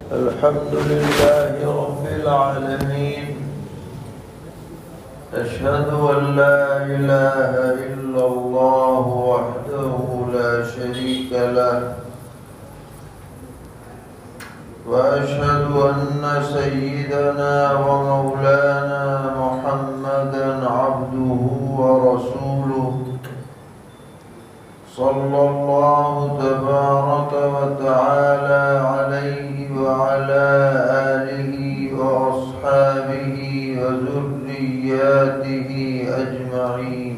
الحمد لله رب العالمين. أشهد أن لا إله إلا الله وحده لا شريك له، وأشهد أن سيدنا ومولانا محمدا عبده ورسوله، صلى الله تبارك وتعالى عليه وعلى آله وأصحابه وذرياته أجمعين.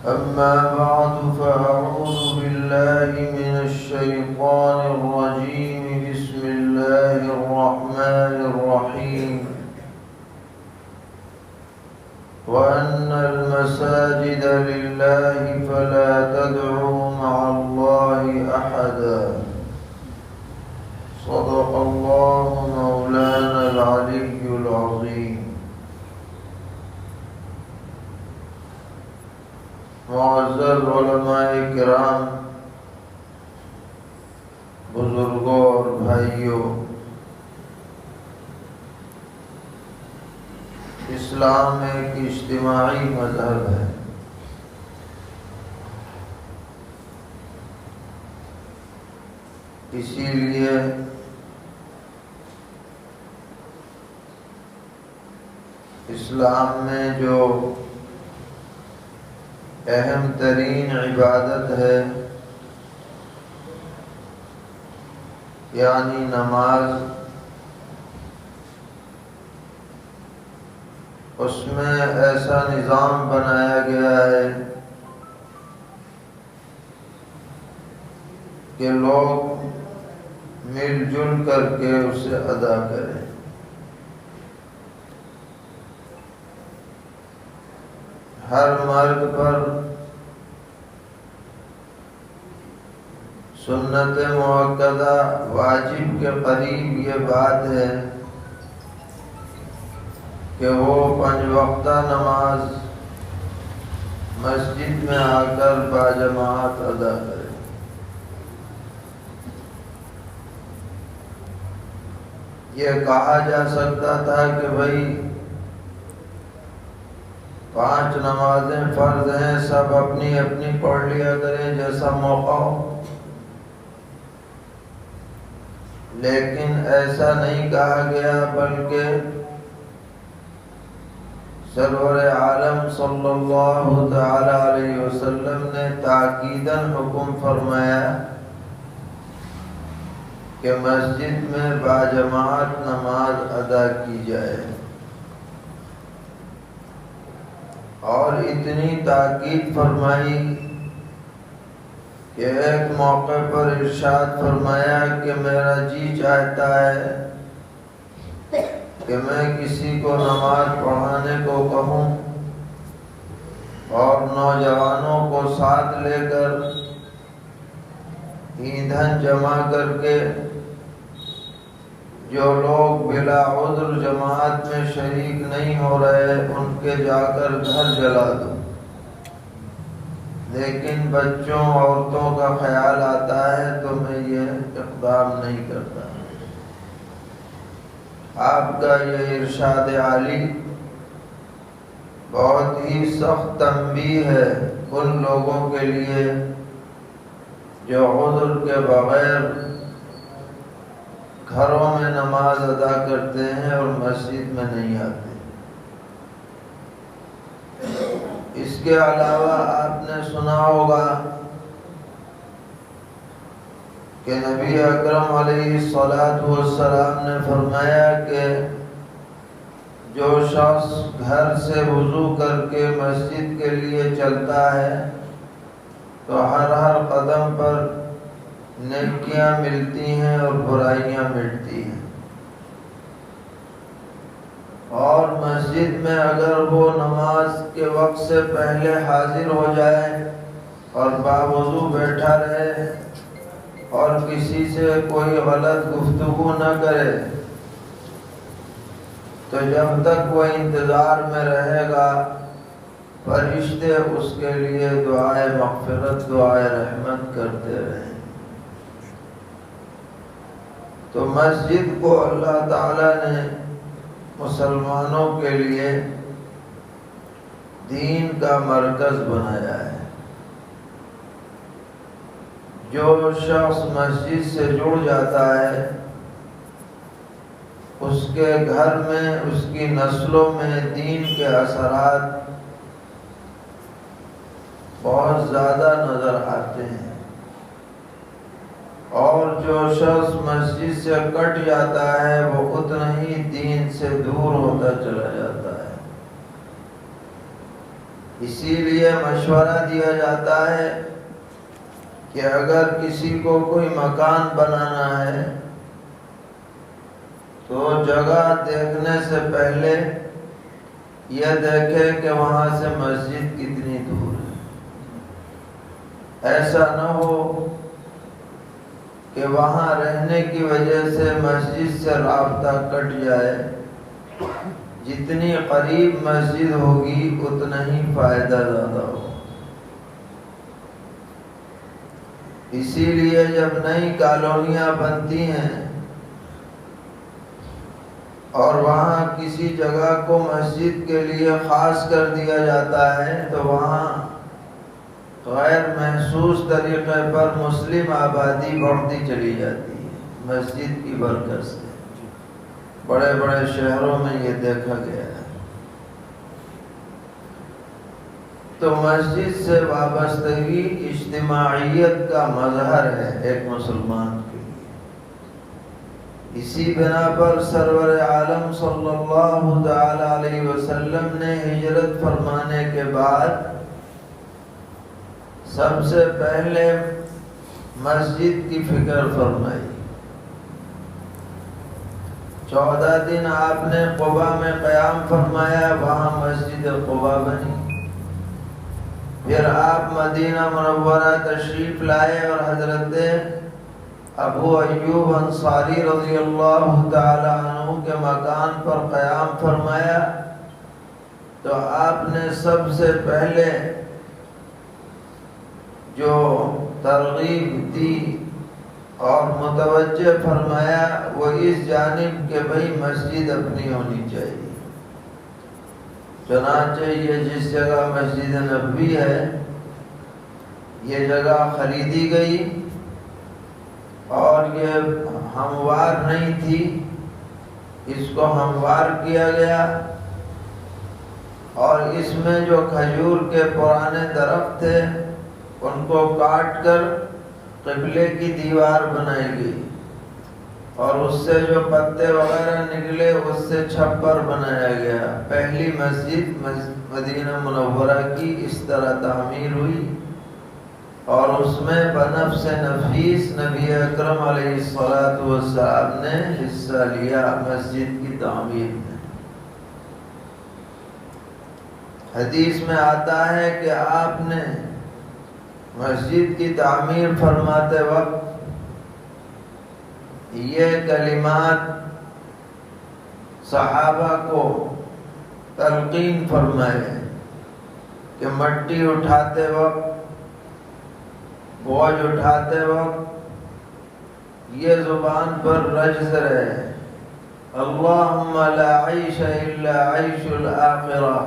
أما بعد، فأعوذ بالله من الشيطان الرجيم. بسم الله الرحمن الرحيم. وأن المساجد لله فلا تدعوا مع الله أحدا. صدق الله مولانا العلي العظيم. معزز علماء کرام، بزرگوں اور بھائیوں، اسلام ایک اجتماعی مذہب ہے۔ اسی لیے اسلام میں جو اہم ترین عبادت ہے، یعنی نماز، اس میں ایسا نظام بنایا گیا ہے کہ لوگ مل جل کر کے اسے ادا کریں۔ ہر مرد پر سنت مؤکدہ واجب کے قریب یہ بات ہے کہ وہ 5 وقتہ نماز مسجد میں آ کر باجماعت ادا کرے۔ یہ کہا جا سکتا تھا کہ بھائی 5 نمازیں فرض ہیں، سب اپنی اپنی پڑھ لیا کریں جیسا موقع ہو، لیکن ایسا نہیں کہا گیا، بلکہ سرور عالم صلی اللہ تعالی علیہ وسلم نے تاکیداً حکم فرمایا کہ مسجد میں باجماعت نماز ادا کی جائے، اور اتنی تاکید فرمائی کہ ایک موقع پر ارشاد فرمایا کہ میرا جی چاہتا ہے کہ میں کسی کو نماز پڑھانے کو کہوں اور نوجوانوں کو ساتھ لے کر ایندھن جمع کر کے جو لوگ بلا عذر جماعت میں شریک نہیں ہو رہے ان کے جا کر گھر جلا دو، لیکن بچوں عورتوں کا خیال آتا ہے تو میں یہ اقدام نہیں کرتا۔ آپ کا یہ ارشاد عالی بہت ہی سخت تنبیہ ہے ان لوگوں کے لیے جو عذر کے بغیر گھروں میں نماز ادا کرتے ہیں اور مسجد میں نہیں آتے۔ اس کے علاوہ آپ نے سنا ہوگا کہ نبی اکرم علیہ الصلاۃ والسلام نے فرمایا کہ جو شخص گھر سے وضو کر کے مسجد کے لیے چلتا ہے تو ہر قدم پر نیکیاں ملتی ہیں اور برائیاں مٹتی ہیں، اور مسجد میں اگر وہ نماز کے وقت سے پہلے حاضر ہو جائے اور باوضو بیٹھا رہے اور کسی سے کوئی غلط گفتگو نہ کرے تو جب تک وہ انتظار میں رہے گا فرشتے اس کے لیے دعائے مغفرت دعائے رحمت کرتے رہیں۔ تو مسجد کو اللہ تعالیٰ نے مسلمانوں کے لیے دین کا مرکز بنایا ہے۔ جو شخص مسجد سے جڑ جاتا ہے اس کے گھر میں، اس کی نسلوں میں دین کے اثرات بہت زیادہ نظر آتے ہیں، اور جو شخص مسجد سے کٹ جاتا ہے وہ اتنا ہی دین سے دور ہوتا چلا جاتا ہے۔ اسی لیے مشورہ دیا جاتا ہے کہ اگر کسی کو کوئی مکان بنانا ہے تو جگہ دیکھنے سے پہلے یہ دیکھے کہ وہاں سے مسجد کتنی دور ہے۔ ایسا نہ ہو کہ وہاں رہنے کی وجہ سے مسجد سے رابطہ کٹ جائے۔ جتنی قریب مسجد ہوگی اتنا ہی فائدہ زیادہ ہوگا۔ اسی لیے جب نئی کالونیاں بنتی ہیں اور وہاں کسی جگہ کو مسجد کے لیے خاص کر دیا جاتا ہے تو وہاں غیر محسوس طریقے پر مسلم آبادی بڑھتی چلی جاتی ہے مسجد کی برکت سے۔ بڑے بڑے شہروں میں یہ دیکھا گیا ہے۔ تو مسجد سے وابستگی اجتماعیت کا مظہر ہے ایک مسلمان کے لیے۔ اسی بنا پر سرور عالم صلی اللہ تعالی علیہ وسلم نے ہجرت فرمانے کے بعد سب سے پہلے مسجد کی فکر فرمائی۔ 14 دن آپ نے قباء میں قیام فرمایا، وہاں مسجد قباء بنی۔ پھر آپ مدینہ منورہ تشریف لائے اور حضرت ابو ایوب انصاری رضی اللہ تعالی عنہ کے مکان پر قیام فرمایا۔ تو آپ نے سب سے پہلے جو ترغیب دی اور متوجہ فرمایا وہ اس جانب کہ بھئی مسجد اپنی ہونی چاہیے۔ چنانچہ یہ جس جگہ مسجد نبوی ہے یہ جگہ خریدی گئی اور یہ ہموار نہیں تھی، اس کو ہموار کیا گیا اور اس میں جو کھجور کے پرانے درخت تھے ان کو کاٹ کر قبلے کی دیوار بنائی گئی اور اس سے جو پتے وغیرہ نکلے اس سے چھپر بنایا گیا۔ پہلی مسجد مدینہ منورہ کی اس طرح تعمیر ہوئی اور اس میں بنفس نفیس نبی اکرم علیہ الصلوۃ والسلام نے حصہ لیا مسجد کی تعمیر میں۔ حدیث میں آتا ہے کہ آپ نے مسجد کی تعمیر فرماتے وقت یہ کلمات صحابہ کو تلقین فرمائے کہ مٹی اٹھاتے وقت، بوجھ اٹھاتے وقت یہ زبان پر رجز رہے، اللہم لا عیش الا عیش الآخرہ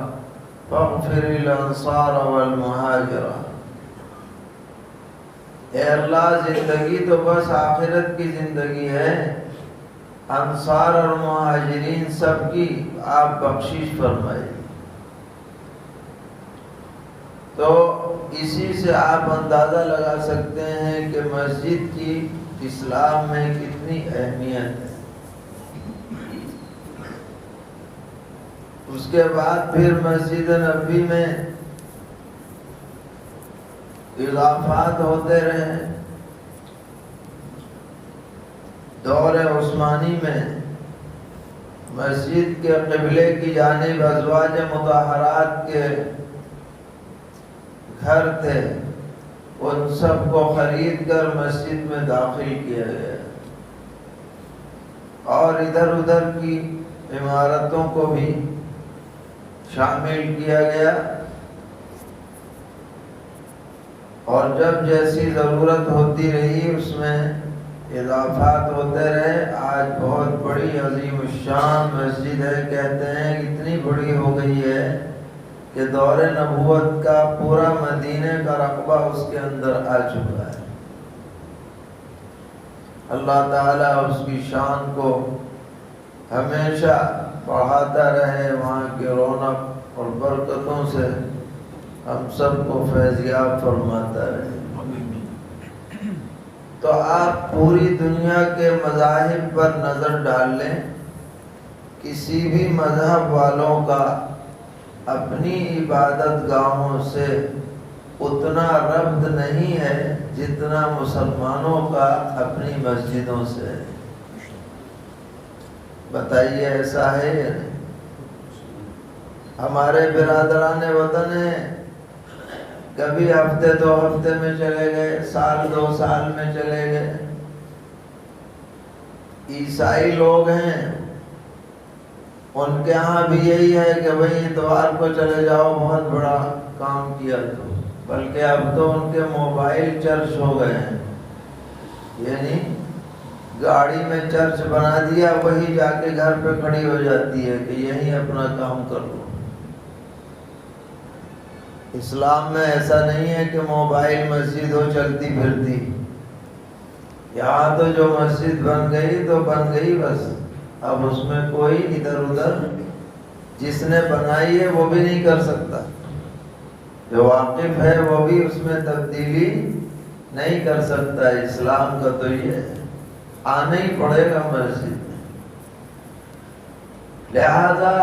فاغفر الانصار والمہاجرہ۔ اے اللہ، زندگی تو بس آخرت کی زندگی ہے، انصار اور مہاجرین سب کی آپ بخشش فرمائے۔ تو اسی سے آپ اندازہ لگا سکتے ہیں کہ مسجد کی اسلام میں کتنی اہمیت ہے۔ اس کے بعد پھر مسجد نبوی میں اضافات ہوتے رہے۔ دور عثمانی میں مسجد کے قبلے کی جانب ازواج مطہرات کے گھر تھے، ان سب کو خرید کر مسجد میں داخل کیا گیا اور ادھر ادھر کی عمارتوں کو بھی شامل کیا گیا، اور جب جیسی ضرورت ہوتی رہی اس میں اضافات ہوتے رہے. آج بہت بڑی عظیم الشان مسجد ہے. کہتے ہیں اتنی بڑی ہو گئی ہے کہ دور نبوت کا پورا مدینے کا رقبہ اس کے اندر آ چکا ہے. اللہ تعالیٰ اس کی شان کو ہمیشہ بڑھاتا رہے. وہاں کی رونق اور برکتوں سے ہم سب کو فیضیاب فرماتا رہے. تو آپ پوری دنیا کے مذاہب پر نظر ڈال لیں، کسی بھی مذہب والوں کا اپنی عبادت گاہوں سے اتنا ربط نہیں ہے جتنا مسلمانوں کا اپنی مسجدوں سے ہے. بتائیے ایسا ہے یا نہیں؟ ہمارے برادران وطن ہیں، کبھی ہفتے 2 ہفتے میں چلے گئے، سال 2 سال میں چلے گئے. عیسائی لوگ ہیں، ان کے ہاں بھی یہی ہے کہ بھئی اتوار کو چلے جاؤ، بہت بڑا کام کیا تو. بلکہ اب تو ان کے موبائل چرچ ہو گئے ہیں، یعنی گاڑی میں چرچ بنا دیا، وہی جا کے گھر پہ کھڑی ہو جاتی ہے کہ یہیں اپنا کام کر لو. اسلام میں ایسا نہیں ہے کہ موبائل مسجد ہو چلتی پھرتی. یہاں تو جو مسجد بن گئی تو بن گئی بس. اب اس میں کوئی ادھر ادھر جس نے بنائی ہے وہ بھی نہیں کر سکتا. جو واقف ہے وہ بھی اس میں تبدیلی نہیں کر سکتا. اسلام کا تو یہ ہے، آنا ہی پڑے گا مسجد میں. لہذا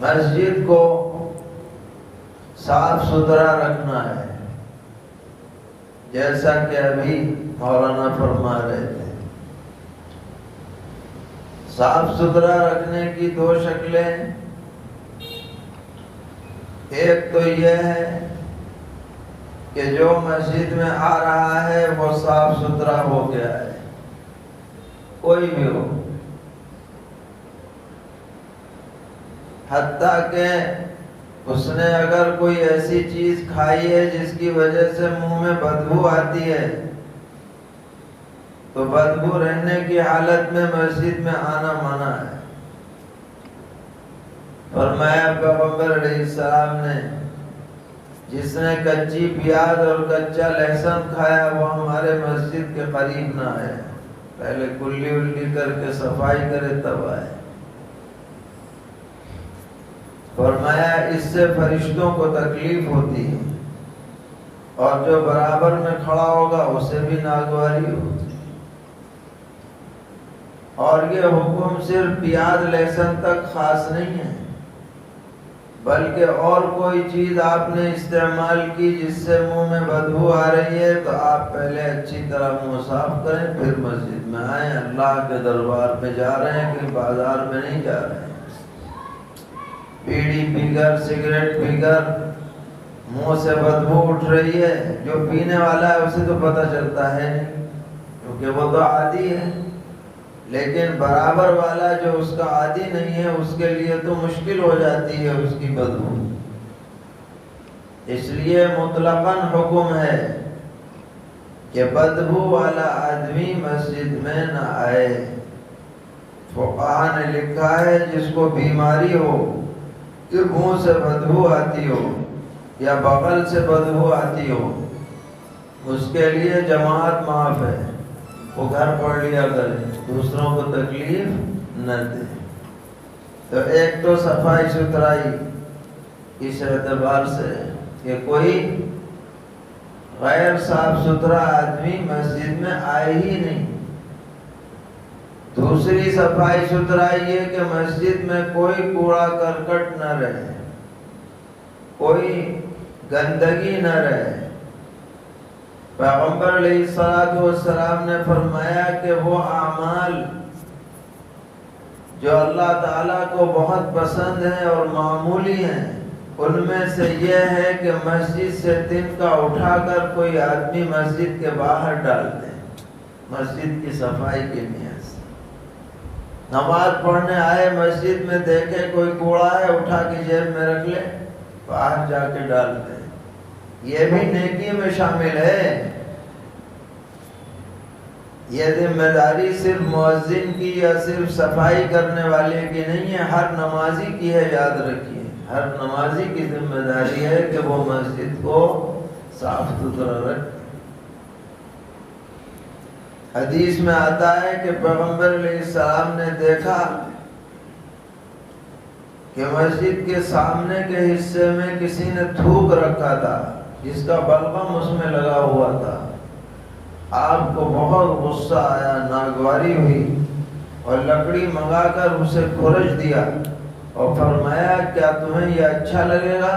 مسجد کو صاف ستھرا رکھنا ہے، جیسا کہ ابھی مولانا فرما رہے تھے. صاف ستھرا رکھنے کی 2 شکلیں. ایک تو یہ ہے کہ جو مسجد میں آ رہا ہے وہ صاف ستھرا ہو گیا ہے، کوئی بھی ہو. حتیٰ کہ اس نے اگر کوئی ایسی چیز کھائی ہے جس کی وجہ سے منہ میں بدبو آتی ہے تو بدبو رہنے کی حالت میں مسجد میں آنا منع ہے. فرمایا پیغمبر علیہ السلام نے جس نے کچی پیاز اور کچا لہسن کھایا وہ ہمارے مسجد کے قریب نہ آئے، پہلے کلی الی کر کے صفائی کرے تب آئے. فرمایا اس سے فرشتوں کو تکلیف ہوتی ہے اور جو برابر میں کھڑا ہوگا اسے بھی ناگواری ہوتی. اور یہ حکم صرف پیاز لہسن تک خاص نہیں ہے، بلکہ اور کوئی چیز آپ نے استعمال کی جس سے منہ میں بدبو آ رہی ہے تو آپ پہلے اچھی طرح منہ صاف کریں، پھر مسجد میں آئیں. اللہ کے دربار میں جا رہے ہیں کہ بازار میں نہیں جا رہے ہیں. بیڑی پی کر سگریٹ پی کر منہ سے بدبو اٹھ رہی ہے، جو پینے والا ہے اسے تو پتہ چلتا ہے نہیں کیونکہ وہ تو عادی ہے، لیکن برابر والا جو اس کا عادی نہیں ہے اس کے لیے تو مشکل ہو جاتی ہے اس کی بدبو. اس لیے مطلقاً حکم ہے کہ بدبو والا آدمی مسجد میں نہ آئے. فقہا نے لکھا ہے جس کو بیماری ہو کہ منہ سے بدبو آتی ہو یا بغل سے بدبو آتی ہو، اس کے لیے جماعت معاف ہے، وہ گھر پڑھ لیا کرے، دوسروں کو تکلیف نہ دے. تو ایک تو صفائی ستھرائی اس اعتبار سے کہ کوئی غیر صاف ستھرا آدمی مسجد میں آئے ہی نہیں. دوسری صفائی ستھرائی یہ کہ مسجد میں کوئی کوڑا کرکٹ نہ رہے، کوئی گندگی نہ رہے. پیغمبر علیہ الصلوۃ والسلام نے فرمایا کہ وہ اعمال جو اللہ تعالیٰ کو بہت پسند ہیں اور معمولی ہیں، ان میں سے یہ ہے کہ مسجد سے تنکا اٹھا کر کوئی آدمی مسجد کے باہر ڈال دے، مسجد کی صفائی کے نیت سے. نماز پڑھنے آئے مسجد میں دیکھے کوئی کوڑا ہے اٹھا کے جیب میں رکھ لے، باہر جا کے ڈال دے، یہ بھی نیکی میں شامل ہے. یہ ذمہ داری صرف مؤذن کی یا صرف صفائی کرنے والے کی نہیں ہے، ہر نمازی کی ہے، یاد رکھیے، ہر نمازی کی ذمہ داری ہے کہ وہ مسجد کو صاف ستھرا رکھے۔ حدیث میں آتا ہے کہ پیغمبر علیہ السلام نے دیکھا کہ مسجد کے سامنے کے حصے میں کسی نے تھوک رکھا تھا جس کا بلغم اس میں لگا ہوا تھا۔ آپ کو بہت غصہ آیا، ناگواری ہوئی، اور لکڑی منگا کر اسے کھرچ دیا اور فرمایا کیا تمہیں یہ اچھا لگے گا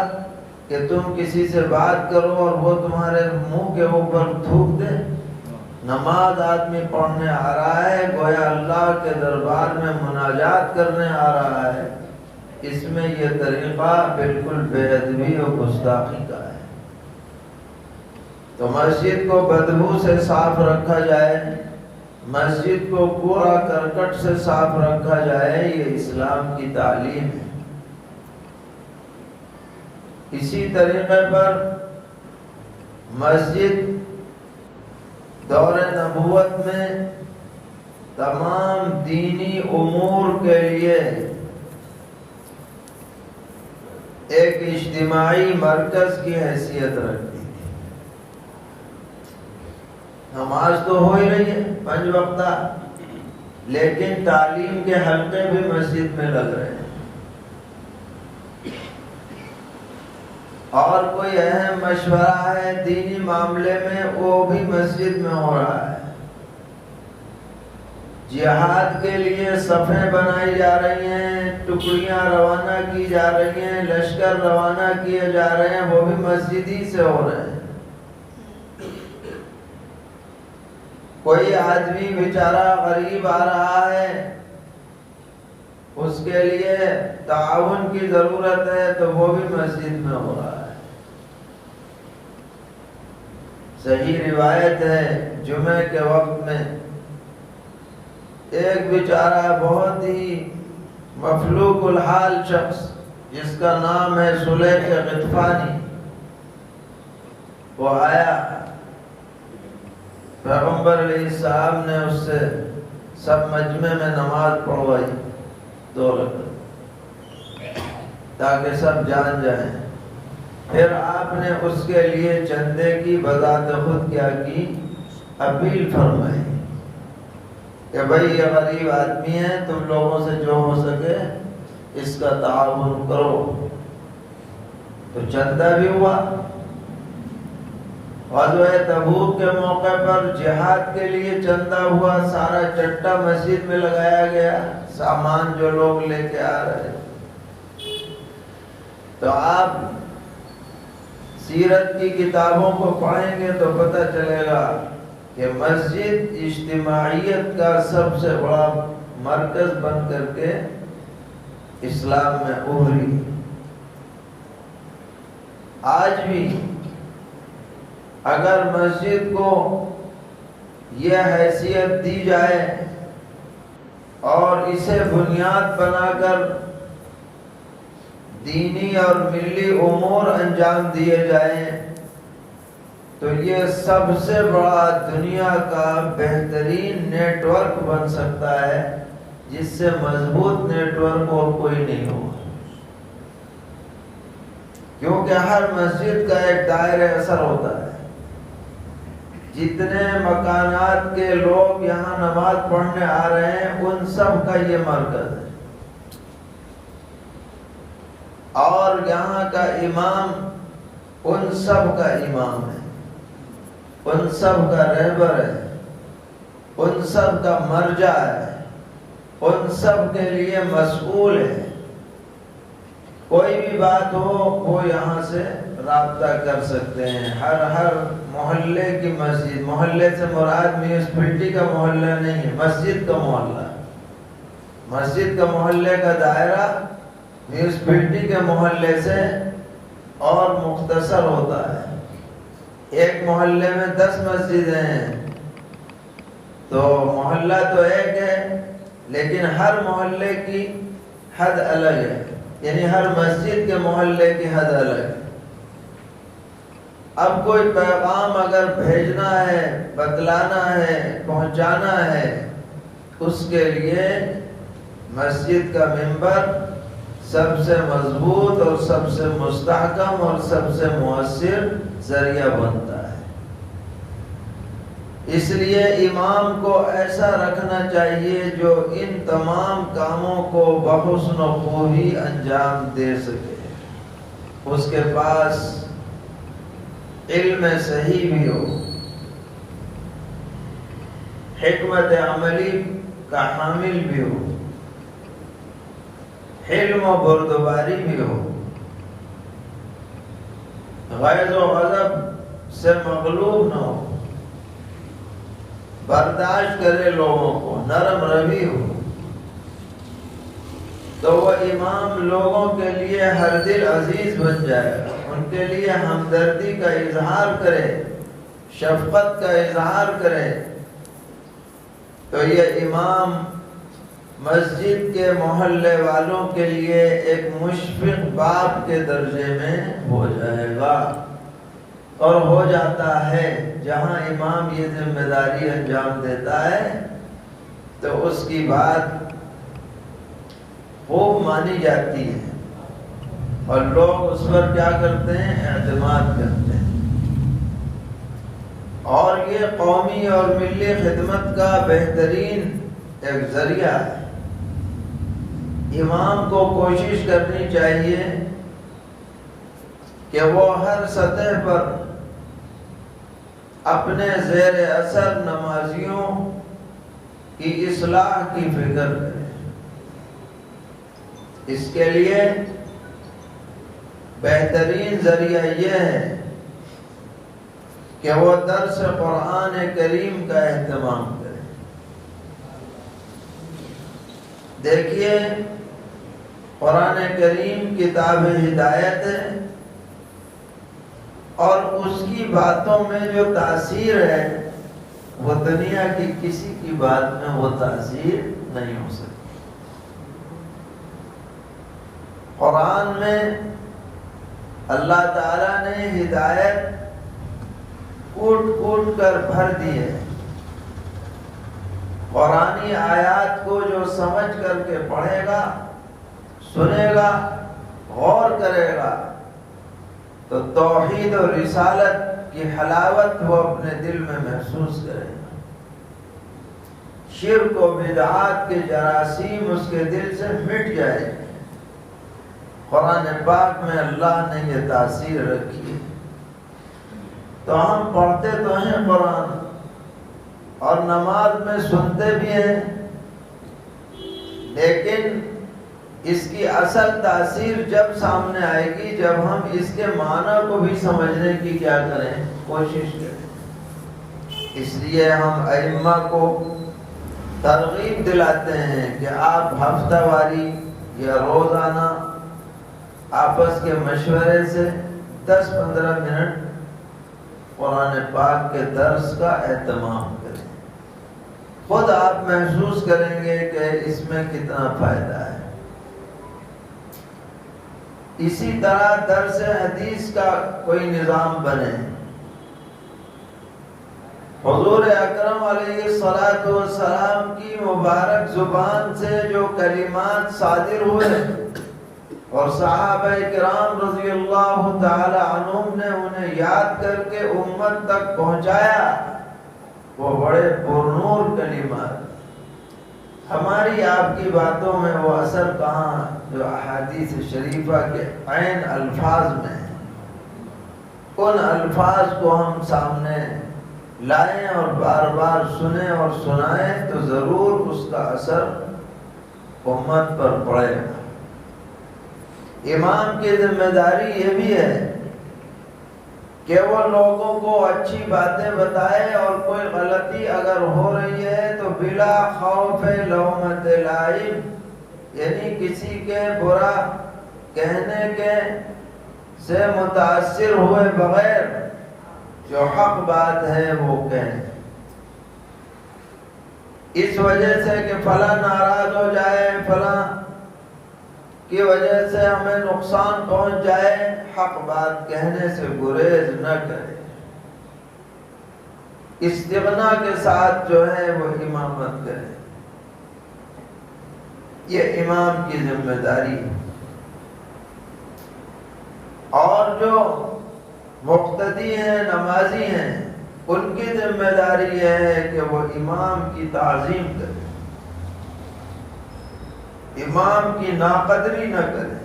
کہ تم کسی سے بات کرو اور وہ تمہارے منہ کے اوپر تھوک دے؟ نماز آدمی پڑھنے آ رہا ہے، گویا اللہ کے دربار میں مناجات کرنے آ رہا ہے، اس میں یہ طریقہ بالکل بے ادبی اور گستاخی کا ہے۔ تو مسجد کو بدبو سے صاف رکھا جائے، مسجد کو کوڑا کرکٹ سے صاف رکھا جائے، یہ اسلام کی تعلیم ہے۔ اسی طریقے پر مسجد دور نبوت میں تمام دینی امور کے لیے ایک اجتماعی مرکز کی حیثیت رکھتی تھی۔ نماز تو ہو ہی رہی ہے 5 وقتہ، لیکن تعلیم کے حلقے بھی مسجد میں لگ رہے ہیں، اور کوئی اہم مشورہ ہے دینی معاملے میں وہ بھی مسجد میں ہو رہا ہے۔ جہاد کے لیے صفیں بنائی جا رہی ہیں، ٹکڑیاں روانہ کی جا رہی ہیں، لشکر روانہ کیے جا رہے ہیں، وہ بھی مسجد ہی سے ہو رہے ہیں۔ کوئی آدمی بیچارہ غریب آ رہا ہے، اس کے لیے تعاون کی ضرورت ہے، تو وہ بھی مسجد میں ہو رہا ہے۔ صحیح روایت ہے جمعے کے وقت میں ایک بیچارہ بہت ہی مفلوق الحال شخص جس کا نام ہے سلیح غطفانی، وہ آیا، پیغمبر علیہ السلام نے اس سے سب مجمع میں نماز پڑھوائی 2 رکعت، تاکہ سب جان جائیں۔ پھر آپ نے اس کے لیے چندے کی بذات خود کیا کی، اپیل فرمائی کہ بھئی یہ غریب آدمی ہے، تم لوگوں سے جو ہو سکے اس کا تعاون کرو۔ تو چندہ بھی ہوا۔ غزوہ تبوک کے موقع پر جہاد کے لیے چندہ ہوا، سارا چٹا مسجد میں لگایا گیا، سامان جو لوگ لے کے آ رہے۔ تو آپ سیرت کی کتابوں کو پڑھیں گے تو پتہ چلے گا کہ مسجد اجتماعیت کا سب سے بڑا مرکز بن کر کے اسلام میں ابھری۔ آج بھی اگر مسجد کو یہ حیثیت دی جائے اور اسے بنیاد بنا کر دینی اور ملی امور انجام دیے جائیں، تو یہ سب سے بڑا دنیا کا بہترین نیٹ ورک بن سکتا ہے، جس سے مضبوط نیٹ ورک اور کوئی نہیں ہوگا۔ کیونکہ ہر مسجد کا ایک دائرہ اثر ہوتا ہے، جتنے مکانات کے لوگ یہاں نماز پڑھنے آ رہے ہیں ان سب کا یہ مرکز ہے، اور یہاں کا امام ان سب کا امام ہے، ان سب کا رہبر ہے، ان سب کا مرجع ہے، ان سب کے لیے مسئول ہے۔ کوئی بھی بات ہو وہ یہاں سے رابطہ کر سکتے ہیں۔ ہر محلے کی مسجد، محلے سے مراد میونسپلٹی کا محلہ نہیں ہے، مسجد کا محلہ، مسجد کا محلے کا دائرہ میونسپلٹی کے محلے سے اور مختصر ہوتا ہے۔ ایک محلے میں 10 مسجدیں ہیں تو محلہ تو ایک ہے، لیکن ہر محلے کی حد الگ ہے، یعنی ہر مسجد کے محلے کی حد الگ ہے۔ اب کوئی پیغام اگر بھیجنا ہے، بتلانا ہے، پہنچانا ہے، اس کے لیے مسجد کا ممبر سب سے مضبوط اور سب سے مستحکم اور سب سے مؤثر ذریعہ بنتا ہے۔ اس لیے امام کو ایسا رکھنا چاہیے جو ان تمام کاموں کو بحسن و خوبی انجام دے سکے۔ اس کے پاس علم صحیح بھی ہو، حکمت عملی کا حامل بھی ہو، حلم و بردباری بھی ہو، غیظ و غضب سے مغلوب نہ ہو، برداشت کرے لوگوں کو، نرم روی ہو، تو وہ امام لوگوں کے لیے ہر دل عزیز بن جائے گا، ان کے لیے ہمدردی کا اظہار کرے، شفقت کا اظہار کرے، تو یہ امام مسجد کے محلے والوں کے لیے ایک مشفق باپ کے درجے میں ہو جائے گا، اور ہو جاتا ہے۔ جہاں امام یہ ذمہ داری انجام دیتا ہے تو اس کی بات خوب مانی جاتی ہے، اور لوگ اس پر کیا کرتے ہیں؟ اعتماد کرتے ہیں، اور یہ قومی اور ملی خدمت کا بہترین ایک ذریعہ ہے۔ امام کو کوشش کرنی چاہیے کہ وہ ہر سطح پر اپنے زیر اثر نمازیوں کی اصلاح کی فکر کرے۔ اس کے لیے بہترین ذریعہ یہ ہے کہ وہ درس قرآن کریم کا اہتمام کرے۔ دیکھیے، قرآن کریم کتاب ہدایت ہے، اور اس کی باتوں میں جو تاثیر ہے وہ دنیا کی کسی کی بات میں وہ تاثیر نہیں ہو سکتی۔ قرآن میں اللہ تعالیٰ نے ہدایت کوٹ کوٹ کر بھر دی ہے۔ قرآنی آیات کو جو سمجھ کر کے پڑھے گا، سنے گا، غور کرے گا، تو توحید و رسالت کی حلاوت وہ اپنے دل میں محسوس کرے گا۔ شرک و بدعات کے جراثیم اس کے دل سے مٹ جائے گے۔ قرآن پاک میں اللہ نے یہ تاثیر رکھی ہے۔ تو ہم پڑھتے تو ہیں قرآن، اور نماز میں سنتے بھی ہیں، لیکن اس کی اصل تاثیر جب سامنے آئے گی جب ہم اس کے معنی کو بھی سمجھنے کی کیا کریں؟ کوشش کریں۔ اس لیے ہم ائمہ کو ترغیب دلاتے ہیں کہ آپ ہفتہ واری یا روزانہ آپس کے مشورے سے 10-15 منٹ قرآن پاک کے درس کا اہتمام کریں۔ خود آپ محسوس کریں گے کہ اس میں کتنا فائدہ ہے۔ اسی طرح درس حدیث کا کوئی نظام بنے۔ حضور اکرم علیہ الصلوۃ والسلام کی مبارک زبان سے جو کلمات صادر ہوئے اور صحابہ کرام رضی اللہ تعالی عنہم نے انہیں یاد کر کے امت تک پہنچایا، وہ بڑے پرنور کلمات۔ ہماری آپ کی باتوں میں وہ اثر کہاں جو احادیث شریفہ کے عین الفاظ میں ہے۔ ان الفاظ کو ہم سامنے لائیں اور بار بار سنیں اور سنائیں تو ضرور اس کا اثر امت پر پڑے گا۔ امام کی ذمہ داری یہ بھی ہے کہ وہ لوگوں کو اچھی باتیں بتائے، اور کوئی غلطی اگر ہو رہی ہے تو بلا خوف لومۃ لائم، یعنی کسی کے برا کہنے کے سے متاثر ہوئے بغیر جو حق بات ہے وہ کہیں۔ اس وجہ سے کہ فلاں ناراض ہو جائے، فلاں کی وجہ سے ہمیں نقصان پہنچ جائے، حق بات کہنے سے گریز نہ کرے، استغنا کے ساتھ جو ہے وہ امامت کرے۔ یہ امام کی ذمہ داری ہے۔ اور جو مقتدی ہیں، نمازی ہیں، ان کی ذمہ داری یہ ہے کہ وہ امام کی تعظیم کرے، امام کی ناقدری نہ کرے،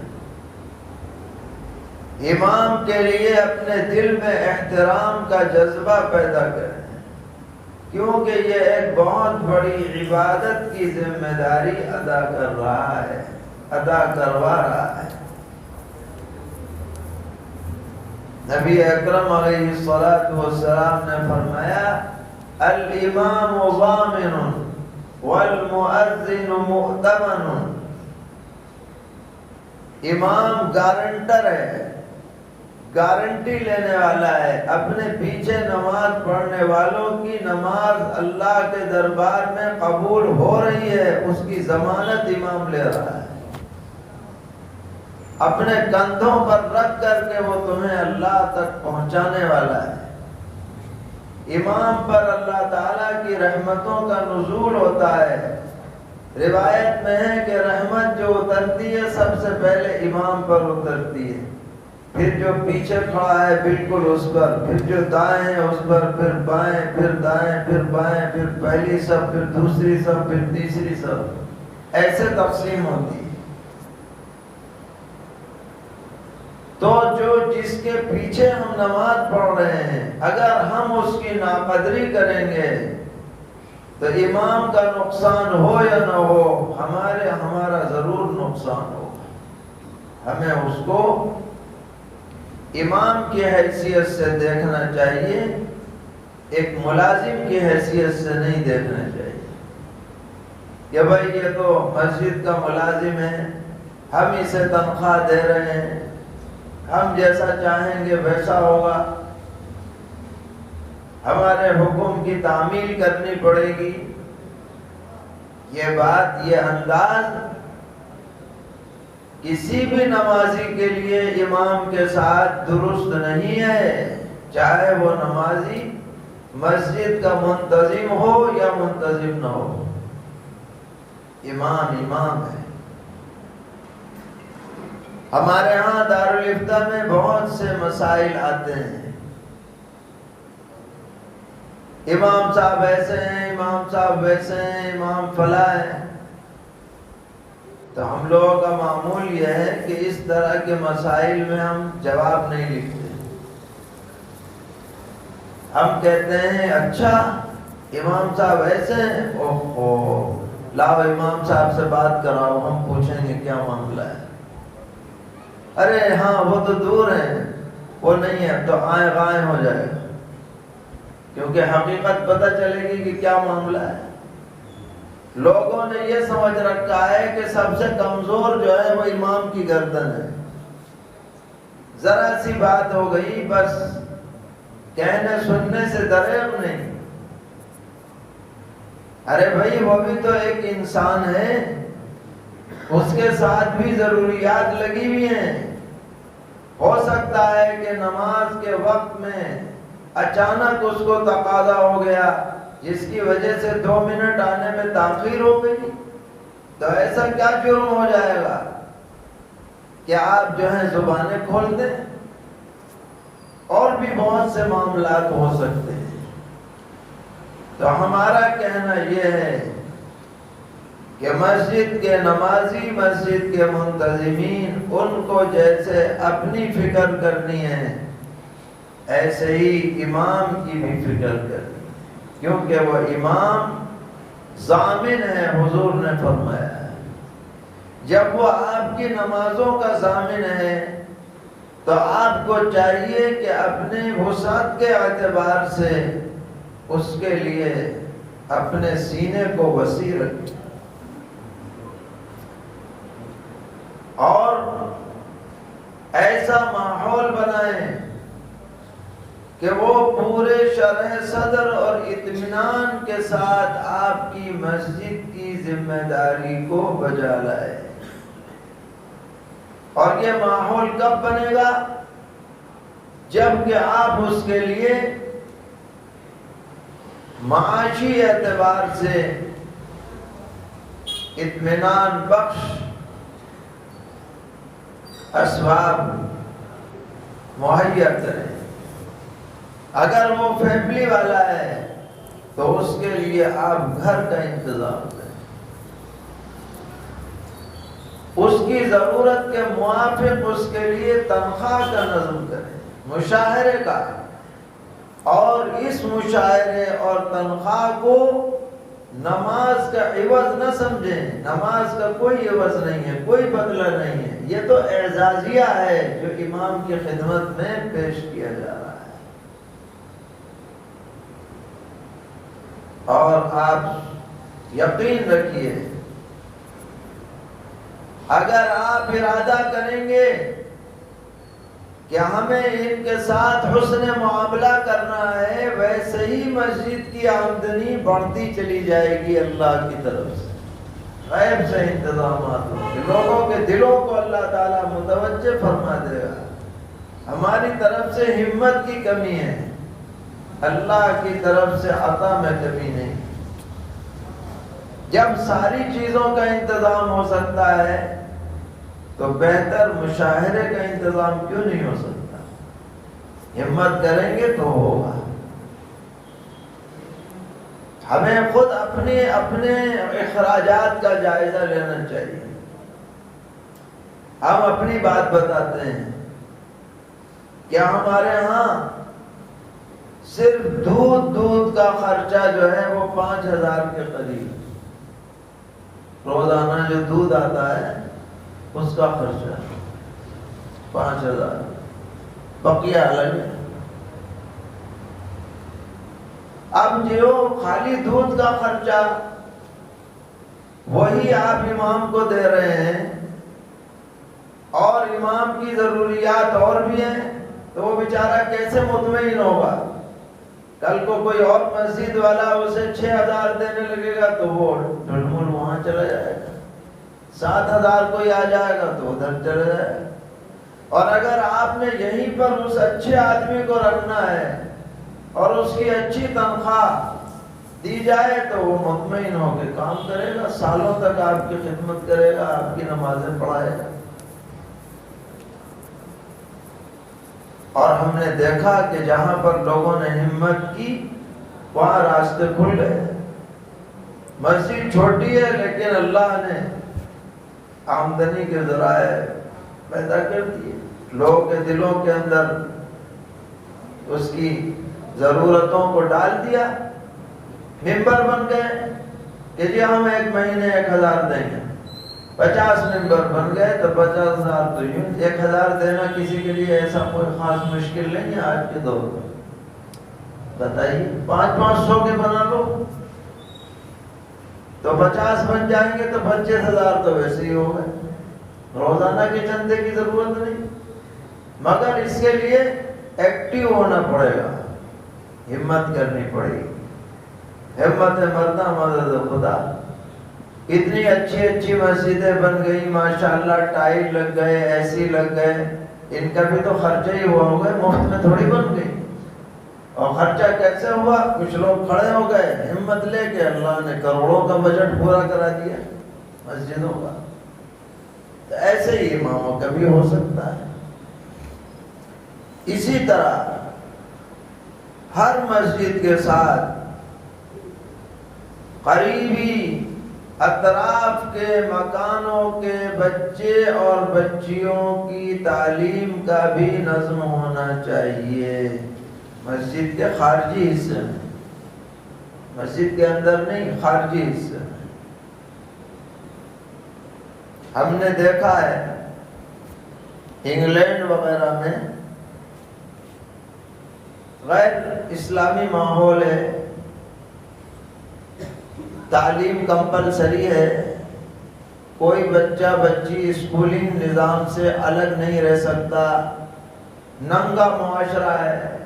امام کے لیے اپنے دل میں احترام کا جذبہ پیدا کرے، کیونکہ یہ ایک بہت بڑی عبادت کی ذمہ داری ادا کروا رہا ہے۔ نبی اکرم علیہ الصلوۃ نے فرمایا الامام ضامن والمؤذن مؤتمن، امام گارنٹر ہے، گارنٹی لینے والا ہے، اپنے پیچھے نماز پڑھنے والوں کی نماز اللہ کے دربار میں قبول ہو رہی ہے، اس کی ضمانت امام لے رہا ہے، اپنے کندھوں پر رکھ کر کے وہ تمہیں اللہ تک پہنچانے والا ہے۔ امام پر اللہ تعالیٰ کی رحمتوں کا نزول ہوتا ہے۔ روایت میں ہے کہ رحمت جو اترتی ہے سب سے پہلے امام پر اترتی ہے، پھر جو پیچھے کھڑا ہے بالکل اس پر، پھر جو دائیں ہے اس پر، پھر بائیں، پھر دائیں، پھر بائیں، پھر پہلی صف، پھر دوسری صف، پھر تیسری صف، ایسے تقسیم ہوتی ہے۔ تو جو جس کے پیچھے ہم نماز پڑھ رہے ہیں، اگر ہم اس کی ناقدری کریں گے تو امام کا نقصان ہو یا نہ ہو، ہمارا ضرور نقصان ہوگا۔ ہمیں اس کو امام کی حیثیت سے دیکھنا چاہیے، ایک ملازم کی حیثیت سے نہیں دیکھنا چاہیے کہ بھائی یہ تو مسجد کا ملازم ہے، ہم اسے تنخواہ دے رہے ہیں، ہم جیسا چاہیں گے ویسا ہوگا، ہمارے حکم کی تعمیل کرنی پڑے گی۔ یہ بات، یہ انداز کسی بھی نمازی کے لیے امام کے ساتھ درست نہیں ہے، چاہے وہ نمازی مسجد کا منتظم ہو یا منتظم نہ ہو، امام امام ہے۔ ہمارے ہاں دارالفتہ میں بہت سے مسائل آتے ہیں، امام صاحب ایسے ہیں، امام صاحب ویسے ہیں، امام فلاں ہیں، تو ہم لوگوں کا معمول یہ ہے کہ اس طرح کے مسائل میں ہم جواب نہیں لکھتے، ہم کہتے ہیں اچھا امام صاحب ایسے ہیں، اوہو لاؤ امام صاحب سے بات کراؤ، ہم پوچھیں گے کیا معاملہ ہے۔ ارے ہاں وہ تو دور ہیں، وہ نہیں ہے، تو آئیں غائیں ہو جائے گا، کیونکہ حقیقت پتہ چلے گی کہ کیا معاملہ ہے۔ لوگوں نے یہ سمجھ رکھا ہے کہ سب سے کمزور جو ہے وہ امام کی گردن ہے، ذرا سی بات ہو گئی بس کہنے سننے سے دریغ نہیں۔ ارے بھائی وہ بھی تو ایک انسان ہے، اس کے ساتھ بھی ضروریات لگی ہوئی ہیں، ہو سکتا ہے کہ نماز کے وقت میں اچانک اس کو تقاضا ہو گیا جس کی وجہ سے 2 منٹ آنے میں تاخیر ہو گئی، تو ایسا کیا جرم ہو جائے گا کہ آپ جو ہے زبانیں کھول دیں؟ اور بھی بہت سے معاملات ہو سکتے ہیں۔ تو ہمارا کہنا یہ ہے کہ مسجد کے نمازی، مسجد کے منتظمین، ان کو جیسے اپنی فکر کرنی ہے ایسے ہی امام کی بھی فکر کرنی، کیونکہ وہ امام ضامن ہے، حضور نے فرمایا ہے۔ جب وہ آپ کی نمازوں کا ضامن ہے تو آپ کو چاہیے کہ اپنے وسعت کے اعتبار سے اس کے لیے اپنے سینے کو وسیع رکھیں اور ایسا ماحول بنائیں کہ وہ پورے شرح صدر اور اطمینان کے ساتھ آپ کی مسجد کی ذمہ داری کو بجا لائے۔ اور یہ ماحول کب بنے گا؟ جب کہ آپ اس کے لیے معاشی اعتبار سے اطمینان بخش اسباب مہیا کریں۔ اگر وہ فیملی والا ہے تو اس کے لیے آپ گھر کا انتظام کریں، اس کی ضرورت کے موافق اس کے لیے تنخواہ کا نظم کریں، مشاہرے کا، اور اس مشاہرے اور تنخواہ کو نماز کا عوض نہ سمجھیں۔ نماز کا کوئی عوض نہیں ہے، کوئی بدلہ نہیں ہے، یہ تو اعزازیہ ہے جو امام کی خدمت میں پیش کیا جا رہا ہے۔ اور آپ یقین رکھیے، اگر آپ ارادہ کریں گے کہ ہمیں ان کے ساتھ حسن معاملہ کرنا ہے، ویسے ہی مسجد کی آمدنی بڑھتی چلی جائے گی اللہ کی طرف سے، غیب سے انتظامات ہوں گے، لوگوں کے دلوں کو اللہ تعالیٰ متوجہ فرما دے گا۔ ہماری طرف سے ہمت کی کمی ہے، اللہ کی طرف سے عطا میں کمی نہیں۔ جب ساری چیزوں کا انتظام ہو سکتا ہے تو بہتر مشاہرے کا انتظام کیوں نہیں ہو سکتا؟ ہمت کریں گے تو ہوگا۔ ہمیں خود اپنے اخراجات کا جائزہ لینا چاہیے۔ ہم اپنی بات بتاتے ہیں کہ ہمارے ہاں صرف دودھ کا خرچہ جو ہے وہ 5,000 کے قریب، روزانہ جو دودھ آتا ہے اس کا خرچہ 5,000، بقیہ الگ ہے۔ اب جو خالی دودھ کا خرچہ وہی آپ امام کو دے رہے ہیں، اور امام کی ضروریات اور بھی ہیں، تو وہ بیچارہ کیسے مطمئن ہوگا؟ کل کو کوئی اور مسجد والا اسے 6,000 دینے لگے گا تو وہ ڈھلمل وہاں چلا جائے گا، 7,000 کوئی آ جائے گا تو ادھر چلا جائے گا۔ اور اگر آپ نے یہیں پر اس اچھے آدمی کو رکھنا ہے اور اس کی اچھی تنخواہ دی جائے تو وہ مطمئن ہو کے کام کرے گا، سالوں تک آپ کی خدمت کرے گا، آپ کی نمازیں پڑھائے گا۔ اور ہم نے دیکھا کہ جہاں پر لوگوں نے ہمت کی وہاں راستے کھل گئے۔ مسجد چھوٹی ہے لیکن اللہ نے آمدنی کے ذرائع پیدا کر دیے، لوگوں کے دلوں کے اندر اس کی ضرورتوں کو ڈال دیا۔ ممبر بن گئے کہ جی ہم ایک مہینے 1,000 دیں گے، 50 ممبر بن گئے تو 50,000 تو یوں 1,000 دینا کسی کے لیے ایسا کوئی خاص مشکل نہیں ہے آج کے دور میں۔ بتائیے 500 کے بنا لو تو 50 بن جائیں گے تو 25,000 تو ویسے ہی ہو گئے، روزانہ کے چندے کی ضرورت نہیں، مگر اس کے لیے ایکٹیو ہونا پڑے گا، ہمت کرنی پڑے گی۔ ہمت مردہ مدد خدا۔ اتنی اچھی مسجدیں بن گئی ماشاءاللہ، ٹائل لگ گئے، اے سی لگ گئے، ان کا بھی تو خرچہ ہی ہوا ہوگا، مفت میں تھوڑی بن گئی۔ اور خرچہ کیسے ہوا؟ کچھ لوگ کھڑے ہو گئے ہمت لے کے، اللہ نے کروڑوں کا بجٹ پورا کرا دیا مسجدوں کا۔ تو ایسے ہی اماموں کا بھی ہو سکتا ہے۔ اسی طرح ہر مسجد کے ساتھ قریبی اطراف کے مکانوں کے بچے اور بچیوں کی تعلیم کا بھی نظم ہونا چاہیے، مسجد کے خارجی حصے میں، مسجد کے اندر نہیں، خارجی حصے میں۔ ہم نے دیکھا ہے انگلینڈ وغیرہ میں غیر اسلامی ماحول ہے، تعلیم کمپلسری ہے، کوئی بچہ بچی اسکولنگ نظام سے الگ نہیں رہ سکتا، ننگا معاشرہ ہے۔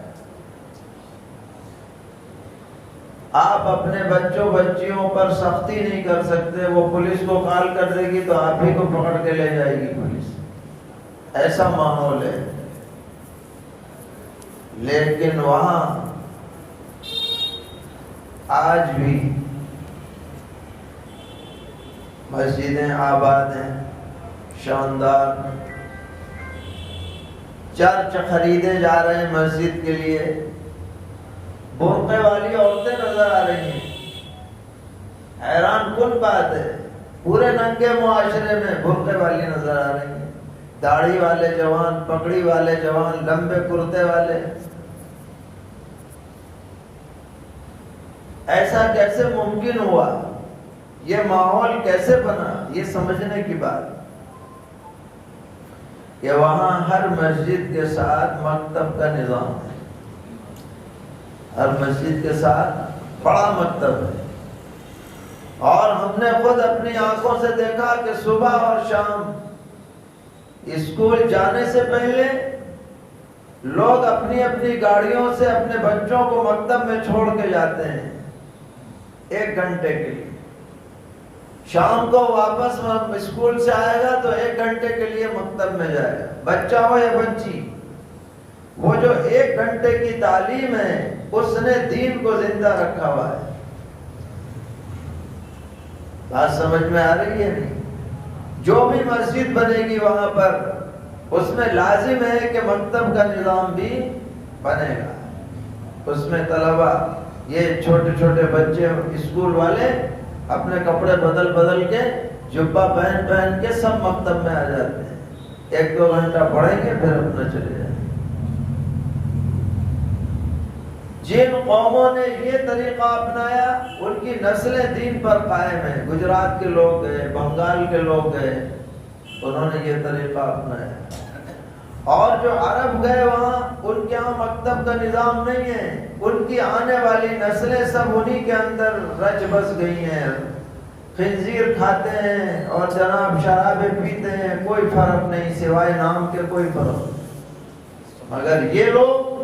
آپ اپنے بچوں بچیوں پر سختی نہیں کر سکتے، وہ پولیس کو کال کر دے گی تو آپ ہی کو پکڑ کے لے جائے گی پولیس۔ ایسا ماحول ہے، لیکن وہاں آج بھی مسجدیں آباد ہیں، شاندار، چرچ خریدے جا رہے ہیں مسجد کے لیے، برقعے والی عورتیں نظر آ رہی ہیں۔ حیران کن بات ہے، پورے ننگے معاشرے میں برقعے والی نظر آ رہی ہیں، داڑھی والے جوان، پگڑی والے جوان، لمبے کرتے والے۔ ایسا کیسے ممکن ہوا؟ یہ ماحول کیسے بنا؟ یہ سمجھنے کی بات کہ وہاں ہر مسجد کے ساتھ مکتب کا نظام ہے، ہر مسجد کے ساتھ بڑا مکتب ہے، اور ہم نے خود اپنی آنکھوں سے دیکھا کہ صبح اور شام اسکول جانے سے پہلے لوگ اپنی اپنی گاڑیوں سے اپنے بچوں کو مکتب میں چھوڑ کے جاتے ہیں 1 گھنٹے کے لیے، شام کو واپس اسکول سے آئے گا تو 1 گھنٹے کے لیے مکتب میں جائے گا، بچہ ہو یا بچی۔ وہ جو 1 گھنٹے کی تعلیم ہے اس نے دین کو زندہ رکھا ہوا ہے۔ بات سمجھ میں آ رہی ہے نہیں؟ جو بھی مسجد بنے گی وہاں پر اس میں لازم ہے کہ مکتب کا نظام بھی بنے گا، اس میں طلبہ، یہ چھوٹے چھوٹے بچے اسکول والے اپنے کپڑے بدل بدل کے، جبہ پہن پہن کے سب مکتب میں آ جاتے ہیں، 1-2 گھنٹہ پڑھیں گے پھر اپنا چلے جائیں۔ جن قوموں نے یہ طریقہ اپنایا ان کی نسلیں دین پر قائم ہیں۔ گجرات کے لوگ گئے، بنگال کے لوگ گئے، انہوں نے یہ طریقہ اپنایا، اور جو عرب گئے وہاں ان کے یہاں مکتب کا نظام نہیں ہے، ان کی آنے والی نسلیں سب انہی کے اندر رچ بس گئی ہیں، خنزیر کھاتے ہیں اور جناب شرابیں پیتے ہیں، کوئی فرق نہیں سوائے نام کے، کوئی فرق نہیں۔ مگر یہ لوگ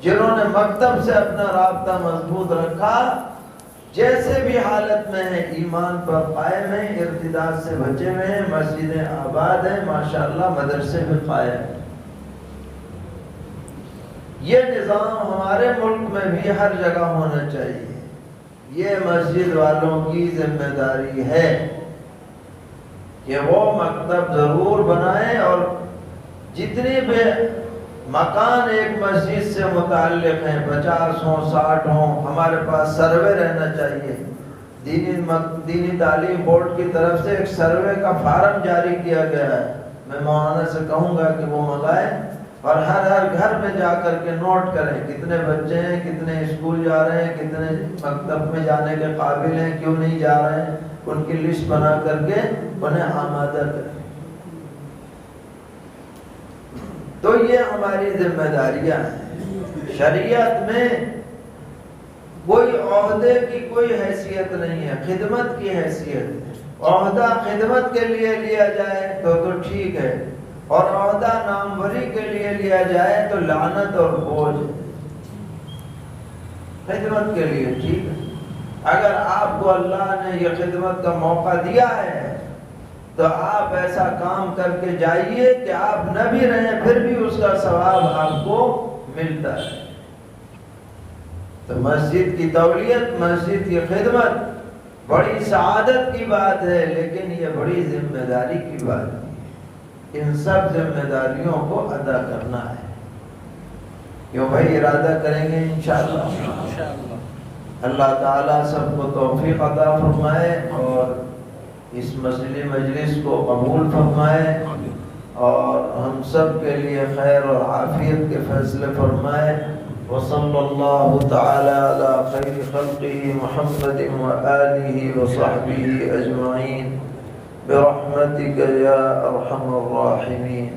جنہوں نے مکتب سے اپنا رابطہ مضبوط رکھا، جیسے بھی حالت میں ہیں ایمان پر قائم ہیں، ارتداد سے بچے ہوئے ہیں، مسجدیں آباد ہیں، ماشاءاللہ مدرسے بھی قائم ہیں۔ یہ نظام ہمارے ملک میں بھی ہر جگہ ہونا چاہیے۔ یہ مسجد والوں کی ذمہ داری ہے کہ وہ مکتب ضرور بنائیں، اور جتنی بھی مکان ایک مسجد سے متعلق ہیں، 50 ہوں 60 ہوں، ہمارے پاس سروے رہنا چاہیے۔ دینی تعلیم بورڈ کی طرف سے ایک سروے کا فارم جاری کیا گیا ہے، میں مولانا سے کہوں گا کہ وہ منگائیں، اور ہر گھر میں جا کر کے نوٹ کریں کتنے بچے ہیں، کتنے اسکول جا رہے ہیں، کتنے مکتب میں جانے کے قابل ہیں، کیوں نہیں جا رہے ہیں، ان کی لسٹ بنا کر کے انہیں آمادہ کریں۔ تو یہ ہماری ذمہ داریاں ہیں۔ شریعت میں کوئی عہدے کی کوئی حیثیت نہیں ہے، خدمت کی حیثیت ہے۔ عہدہ خدمت کے لیے لیا جائے تو ٹھیک ہے، اور عہدہ ناموری کے لیے لیا جائے تو لعنت اور بوجھ ہے۔ خدمت کے لیے ٹھیک ہے، اگر آپ کو اللہ نے یہ خدمت کا موقع دیا ہے تو آپ ایسا کام کر کے جائیے کہ آپ نہ بھی رہیں پھر بھی اس کا ثواب آپ کو ملتا ہے۔ تو مسجد کی تولیت، مسجد کی خدمت بڑی سعادت کی بات ہے، لیکن یہ بڑی ذمہ داری کی بات ہے۔ ان سب ذمہ داریوں کو ادا کرنا ہے، کیوں بھائی ارادہ کریں گے انشاءاللہ۔ اللہ تعالیٰ سب کو توفیق عطا فرمائے اور اس مجلس کو قبول فرمائے، اور ہم سب کے لیے خیر اور عافیت کے فیصلے فرمائے۔ وصلی اللہ تعالی علی خیر خلقہ محمد وآلہ وصحبہ اجمعین برحمتک یا ارحم الراحمین۔